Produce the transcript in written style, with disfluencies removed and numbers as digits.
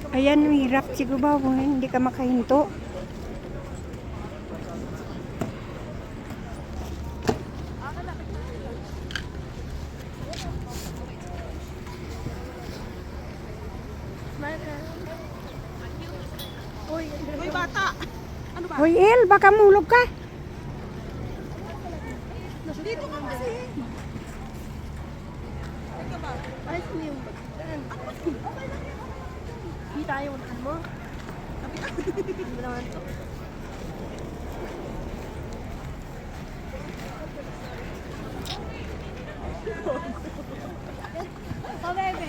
Ayan, hirap siguro ba kung hindi ka makahinto. Uy, bata! Ano ba? Hoy, El, baka mulog ka. Dito ka kasi. Ika ba? Ay, sino yung bag? Okay lang yun. Hindi tayo unahan mo. Hindi mo naman to. Oh, bebe.